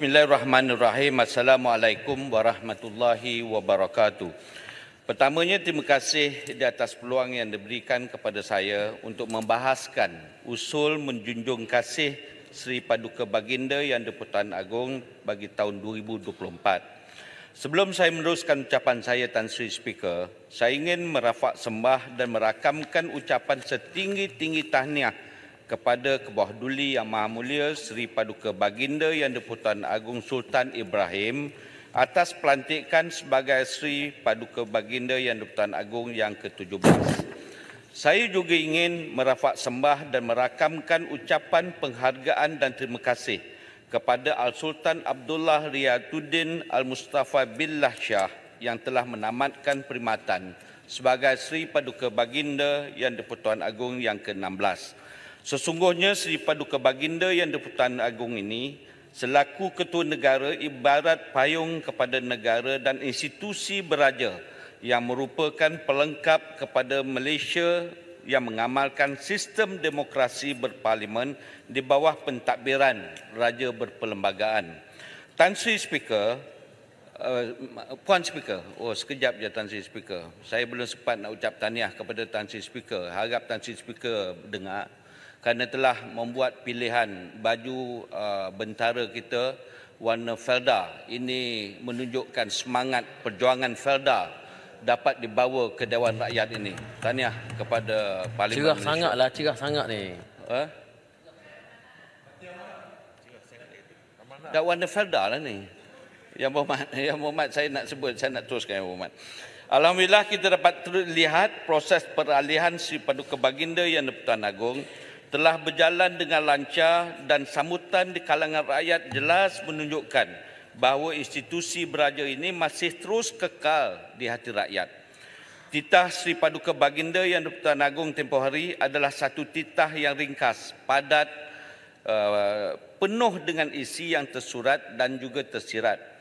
Bismillahirrahmanirrahim. Assalamualaikum warahmatullahi wabarakatuh. Pertamanya, terima kasih di atas peluang yang diberikan kepada saya untuk membahaskan usul menjunjung kasih Sri Paduka Baginda Yang di-Pertuan Agong bagi tahun 2024. Sebelum saya meneruskan ucapan saya, Tan Sri Speaker, saya ingin merafak sembah dan merakamkan ucapan setinggi-tinggi tahniah kepada Kebawah Duli Yang Maha Mulia Sri Paduka Baginda Yang di-Pertuan Agong Sultan Ibrahim atas pelantikan sebagai Sri Paduka Baginda Yang di-Pertuan Agong yang ke-17. Saya juga ingin merafak sembah dan merakamkan ucapan penghargaan dan terima kasih kepada Al-Sultan Abdullah Riyaduddin Al-Mustafa Billah Shah yang telah menamatkan perkhidmatan sebagai Sri Paduka Baginda Yang di-Pertuan Agong yang ke-16. Sesungguhnya Sri Paduka Baginda Yang di-Pertuan Agong ini selaku ketua negara ibarat payung kepada negara dan institusi beraja yang merupakan pelengkap kepada Malaysia yang mengamalkan sistem demokrasi berparlimen di bawah pentadbiran raja berperlembagaan. Tan Sri Speaker, Puan Speaker, sekejap je Tan Sri Speaker. Saya belum sempat nak ucap tahniah kepada Tan Sri Speaker. Harap Tan Sri Speaker dengar, kerana telah membuat pilihan baju bentara kita warna Felda. Ini menunjukkan semangat perjuangan Felda dapat dibawa ke Dewan Rakyat ini. Tahniah kepada Parlimen Malaysia. Sangatlah, cerah sangat ni. Dah warna Felda lah ni. Yang Muhammad saya nak sebut, saya nak teruskan Yang Muhammad. Alhamdulillah kita dapat lihat proses peralihan Sri Paduka Baginda Yang di-Pertuan Agong telah berjalan dengan lancar dan sambutan di kalangan rakyat jelas menunjukkan bahawa institusi beraja ini masih terus kekal di hati rakyat. Titah Sri Paduka Baginda Yang di-Pertuan Agong tempoh hari adalah satu titah yang ringkas, padat, penuh dengan isi yang tersurat dan juga tersirat.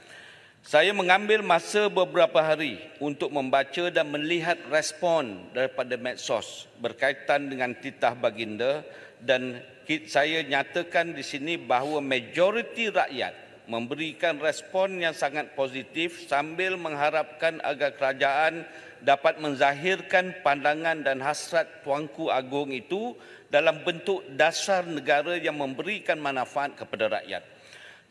Saya mengambil masa beberapa hari untuk membaca dan melihat respon daripada medsos berkaitan dengan titah baginda, dan saya nyatakan di sini bahawa majoriti rakyat memberikan respon yang sangat positif sambil mengharapkan agar kerajaan dapat menzahirkan pandangan dan hasrat Tuanku Agong itu dalam bentuk dasar negara yang memberikan manfaat kepada rakyat.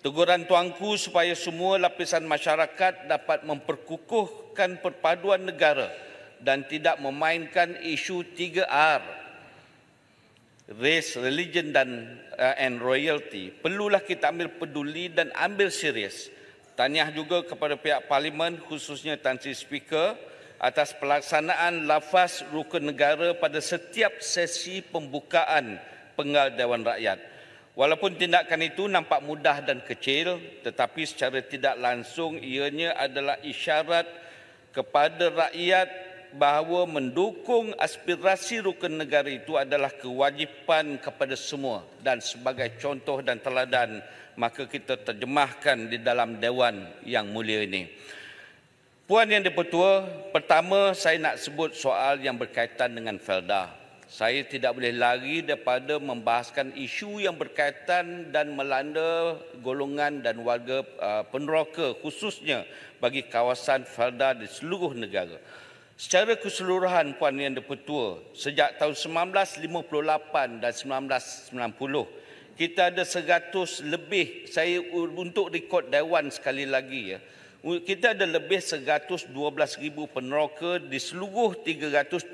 Teguran Tuanku supaya semua lapisan masyarakat dapat memperkukuhkan perpaduan negara dan tidak memainkan isu 3R, race, religion and royalty, perlulah kita ambil peduli dan ambil serius. Tahniah juga kepada pihak Parlimen, khususnya Tan Sri Speaker, atas pelaksanaan lafaz rukun negara pada setiap sesi pembukaan penggal Dewan Rakyat. Walaupun tindakan itu nampak mudah dan kecil, tetapi secara tidak langsung ianya adalah isyarat kepada rakyat bahawa mendukung aspirasi rukun negara itu adalah kewajipan kepada semua, dan sebagai contoh dan teladan maka kita terjemahkan di dalam Dewan yang mulia ini. Puan Yang di-Pertua, pertama saya nak sebut soal yang berkaitan dengan Felda. Saya tidak boleh lari daripada membahaskan isu yang berkaitan dan melanda golongan dan warga peneroka, khususnya bagi kawasan Felda di seluruh negara. Secara keseluruhan, Puan Yang di-Pertua, sejak tahun 1958 dan 1990, kita ada 100 lebih, saya untuk rekod Dewan sekali lagi kita ada lebih 112,000 peneroka di seluruh 317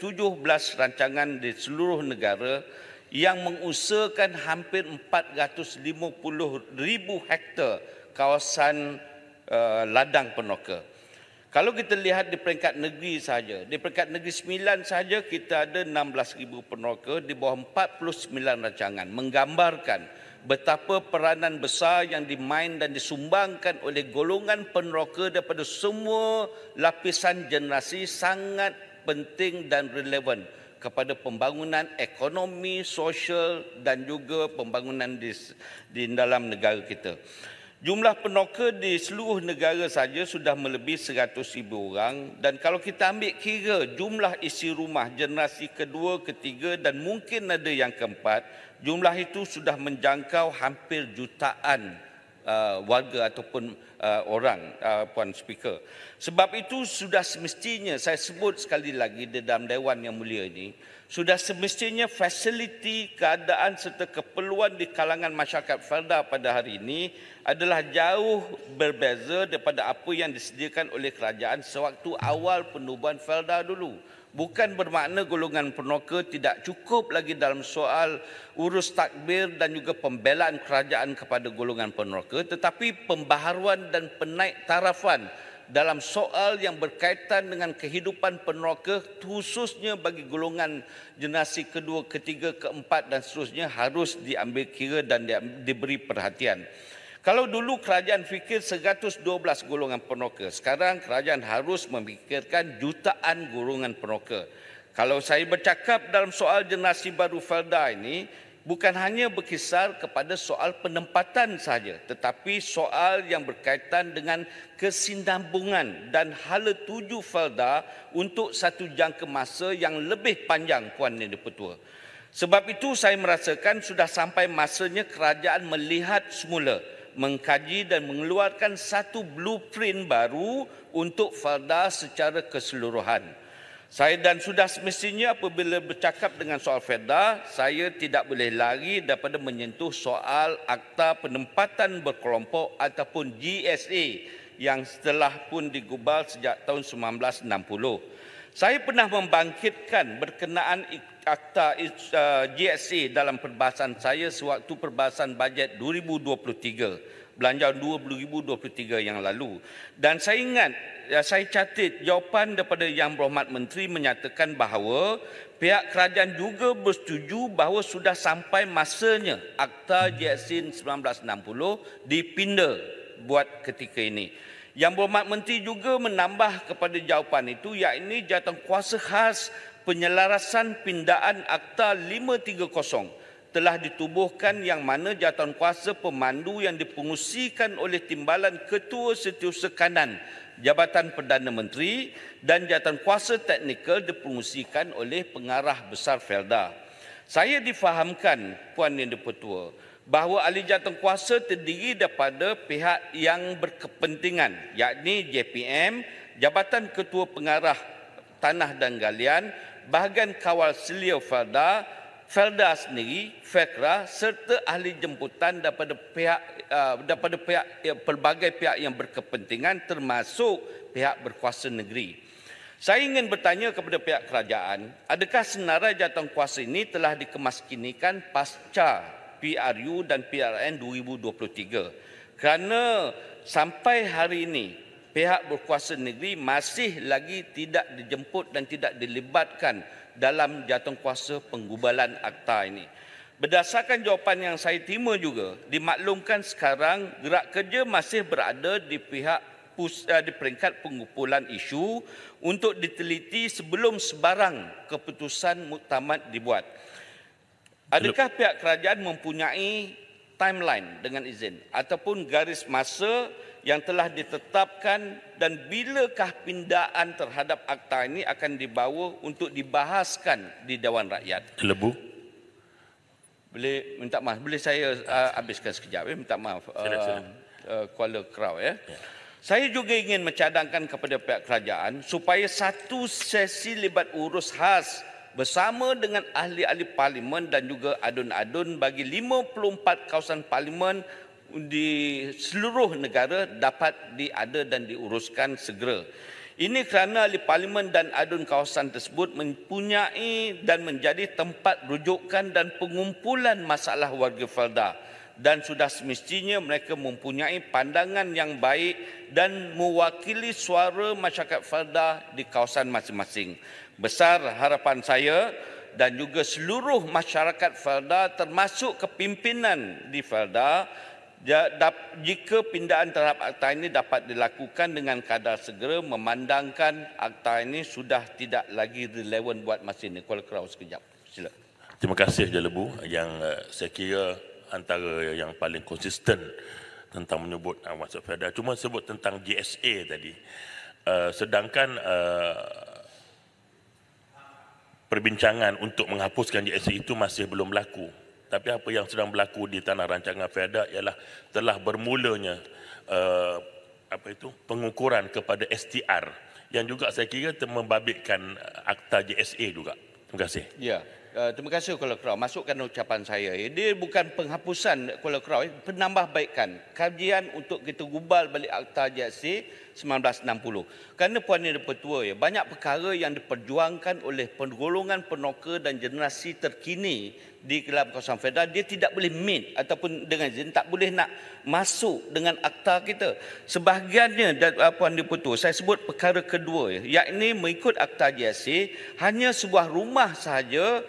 rancangan di seluruh negara yang mengusahakan hampir 450,000 hektar kawasan ladang peneroka. Kalau kita lihat di peringkat negeri saja, di peringkat negeri 9 saja kita ada 16,000 peneroka di bawah 49 rancangan, menggambarkan betapa peranan besar yang dimain dan disumbangkan oleh golongan peneroka daripada semua lapisan generasi sangat penting dan relevan kepada pembangunan ekonomi, sosial dan juga pembangunan di dalam negara kita. Jumlah peneroka di seluruh negara saja sudah melebihi 100,000 orang, dan kalau kita ambil kira jumlah isi rumah generasi kedua, ketiga dan mungkin ada yang keempat, jumlah itu sudah menjangkau hampir jutaan warga ataupun orang, Puan Speaker. Sebab itu sudah semestinya, saya sebut sekali lagi di dalam Dewan Yang Mulia ini, sudah semestinya fasiliti, keadaan serta keperluan di kalangan masyarakat Felda pada hari ini adalah jauh berbeza daripada apa yang disediakan oleh kerajaan sewaktu awal penubuhan Felda dulu. Bukan bermakna golongan peneroka tidak cukup lagi dalam soal urus takbir dan juga pembelaan kerajaan kepada golongan peneroka, tetapi pembaharuan dan penaik tarafan dalam soal yang berkaitan dengan kehidupan peneroka, khususnya bagi golongan generasi kedua, ketiga, keempat dan seterusnya harus diambil kira dan diberi perhatian. Kalau dulu kerajaan fikir 112 golongan peneroka, sekarang kerajaan harus memikirkan jutaan golongan peneroka. Kalau saya bercakap dalam soal generasi baru Felda ini, bukan hanya berkisar kepada soal penempatan sahaja, tetapi soal yang berkaitan dengan kesinambungan dan hala tuju Felda untuk satu jangka masa yang lebih panjang, Puan Yang di-Pertua. Sebab itu saya merasakan sudah sampai masanya kerajaan melihat semula, mengkaji dan mengeluarkan satu blueprint baru untuk Felda secara keseluruhan. Saya dan sudah semestinya apabila bercakap dengan soal Felda, saya tidak boleh lari daripada menyentuh soal Akta Penempatan Berkelompok ataupun GSA yang setelah pun digubal sejak tahun 1960. Saya pernah membangkitkan berkenaan Akta GSA dalam perbahasan saya sewaktu perbahasan bajet 2023, belanjawan 2023 yang lalu. Dan saya ingat, saya catat jawapan daripada Yang Berhormat Menteri menyatakan bahawa pihak kerajaan juga bersetuju bahawa sudah sampai masanya Akta GSA 1960 dipinda buat ketika ini. Yang Berhormat Menteri juga menambah kepada jawapan itu, iaitu Jawatankuasa Khas Penyelarasan Pindaan Akta 530 telah ditubuhkan, yang mana jawatankuasa pemandu yang dipengusikan oleh Timbalan Ketua Setiausaha Kanan Jabatan Perdana Menteri dan jawatankuasa teknikal dipengusikan oleh Pengarah Besar Felda. Saya difahamkan, Puan Yang di-Pertua, bahawa ahli jawatankuasa terdiri daripada pihak yang berkepentingan, yakni JPM, Jabatan Ketua Pengarah Tanah dan Galian, Bahagian Kawal Selia Felda, Felda sendiri, FEKRA serta ahli jemputan daripada pelbagai pihak yang berkepentingan termasuk pihak berkuasa negeri. Saya ingin bertanya kepada pihak kerajaan, adakah senarai jawatankuasa ini telah dikemaskinikan pasca PRU dan PRN 2023? Kerana sampai hari ini pihak berkuasa negeri masih lagi tidak dijemput dan tidak dilibatkan dalam jawatankuasa penggubalan akta ini. Berdasarkan jawapan yang saya terima juga, dimaklumkan sekarang gerak kerja masih berada di peringkat pengumpulan isu untuk diteliti sebelum sebarang keputusan muktamad dibuat. Adakah pihak kerajaan mempunyai timeline dengan izin ataupun garis masa yang telah ditetapkan, dan bilakah pindaan terhadap akta ini akan dibawa untuk dibahaskan di Dewan Rakyat? Lebu. Boleh minta maaf, boleh saya habiskan sekejap minta maaf Kuala Krau ya. Saya juga ingin mencadangkan kepada pihak kerajaan supaya satu sesi libat urus khas bersama dengan ahli-ahli parlimen dan juga adun-adun bagi 54 kawasan parlimen di seluruh negara dapat diada dan diuruskan segera. Ini kerana ahli parlimen dan adun kawasan tersebut mempunyai dan menjadi tempat rujukan dan pengumpulan masalah warga Felda, dan sudah semestinya mereka mempunyai pandangan yang baik dan mewakili suara masyarakat Felda di kawasan masing-masing. Besar harapan saya dan juga seluruh masyarakat Felda termasuk kepimpinan di Felda, jika pindaan terhadap akta ini dapat dilakukan dengan kadar segera, memandangkan akta ini sudah tidak lagi relevan buat masa ini. Kuala Krau sekejap. Sila. Terima kasih Jalebu, yang saya kira antara yang paling konsisten tentang menyebut masuk Felda. Cuma sebut tentang GSA tadi. Sedangkan perbincangan untuk menghapuskan GSA itu masih belum berlaku. Tapi apa yang sedang berlaku di tanah rancangan Felda ialah telah bermulanya pengukuran kepada STR yang juga saya kira membabitkan akta JSA juga. Terima kasih. Ya, terima kasih Kuala Kerau. Masukkan ucapan saya. Dia bukan penghapusan Kuala Kerau, penambahbaikan. Kajian untuk kita gubal balik akta JSA 1960. Kerana Puan Yang Di-Pertua, banyak perkara yang diperjuangkan oleh golongan penoka dan generasi terkini di dalam kawasan Felda, dia tidak boleh meet ataupun dengan izin tak boleh nak masuk dengan akta kita. Sebahagiannya Puan Di-Pertua, saya sebut perkara kedua, yakni mengikut akta JSA hanya sebuah rumah sahaja,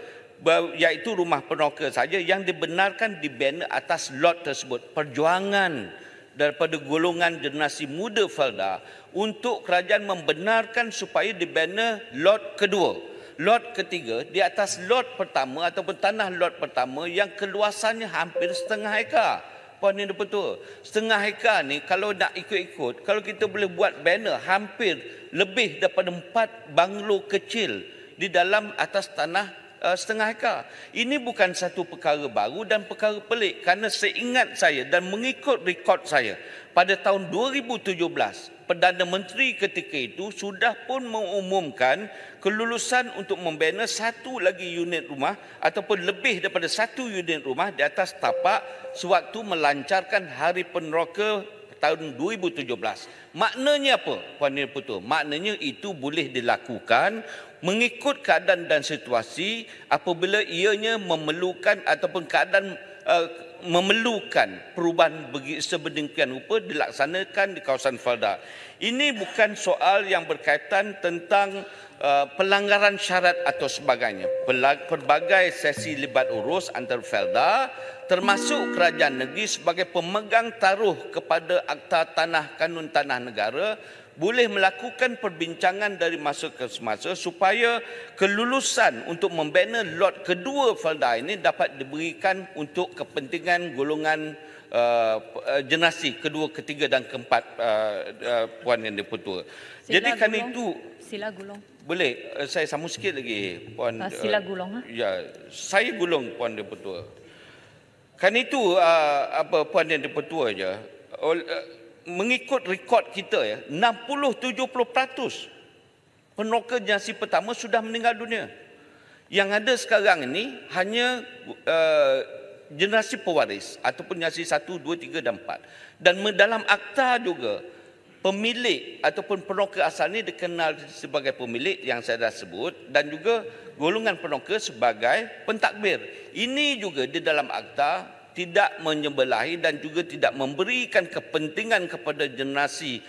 iaitu rumah penoka saja yang dibenarkan dibina atas lot tersebut. Perjuangan daripada golongan generasi muda Felda untuk kerajaan membenarkan supaya dibina lot kedua. Lot ketiga di atas lot pertama ataupun tanah lot pertama yang keluasannya hampir setengah hektar. Puan Yang Di-Pertua, setengah hektar ni kalau nak ikut-ikut, kalau kita boleh buat banner hampir lebih daripada 4 banglo kecil di dalam atas tanah setengah hektar. Ini bukan satu perkara baru dan perkara pelik, kerana seingat saya dan mengikut rekod saya, pada tahun 2017, Perdana Menteri ketika itu sudah pun mengumumkan kelulusan untuk membina satu lagi unit rumah ataupun lebih daripada satu unit rumah di atas tapak sewaktu melancarkan Hari Peneroka tahun 2017. Maknanya apa, Puan Yang Di-Pertua? Maknanya itu boleh dilakukan mengikut keadaan dan situasi apabila ianya memerlukan ataupun keadaan memerlukan perubahan sedemikian rupa dilaksanakan di kawasan Felda. Ini bukan soal yang berkaitan tentang pelanggaran syarat atau sebagainya. Pelbagai sesi libat urus antara Felda termasuk kerajaan negeri sebagai pemegang taruh kepada Akta Tanah Kanun Tanah Negara boleh melakukan perbincangan dari masa ke semasa supaya kelulusan untuk membina lot kedua Felda ini dapat diberikan untuk kepentingan golongan generasi kedua, ketiga dan keempat, Puan Yang Di-Pertua. Jadi kan itu sila gulung. Boleh saya sambung sikit lagi, Puan. Sila gulung. Ya, saya gulung Puan Yang Di-Pertua. Kan itu Puan Yang Di-Pertua je. Mengikut rekod kita 60-70% penoka generasi pertama sudah meninggal dunia. Yang ada sekarang ini hanya generasi pewaris ataupun generasi 1, 2, 3 dan 4. Dan dalam akta juga pemilik ataupun penoka asal ini dikenal sebagai pemilik yang saya dah sebut dan juga golongan penoka sebagai pentadbir. Ini juga di dalam akta tidak menyebelahi dan juga tidak memberikan kepentingan kepada generasi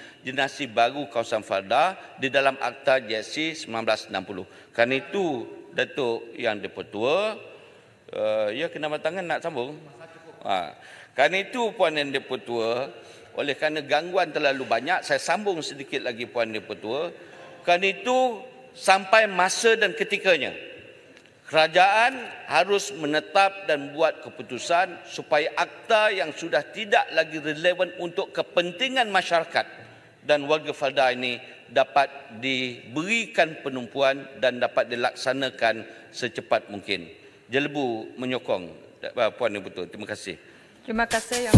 baru kawasan Felda di dalam Akta JSA 1960. Kerana itu Datuk Yang Di-Pertua, ya kena tangan nak sambung. Kerana itu Puan Yang Di-Pertua, oleh kerana gangguan terlalu banyak, saya sambung sedikit lagi Puan Yang Di-Pertua. Kerana itu sampai masa dan ketikanya kerajaan harus menetap dan buat keputusan supaya akta yang sudah tidak lagi relevan untuk kepentingan masyarakat dan warga Felda ini dapat diberikan penumpuan dan dapat dilaksanakan secepat mungkin. Jelebu menyokong Puan Yang Di-Pertua. Terima kasih. Terima kasih. Yang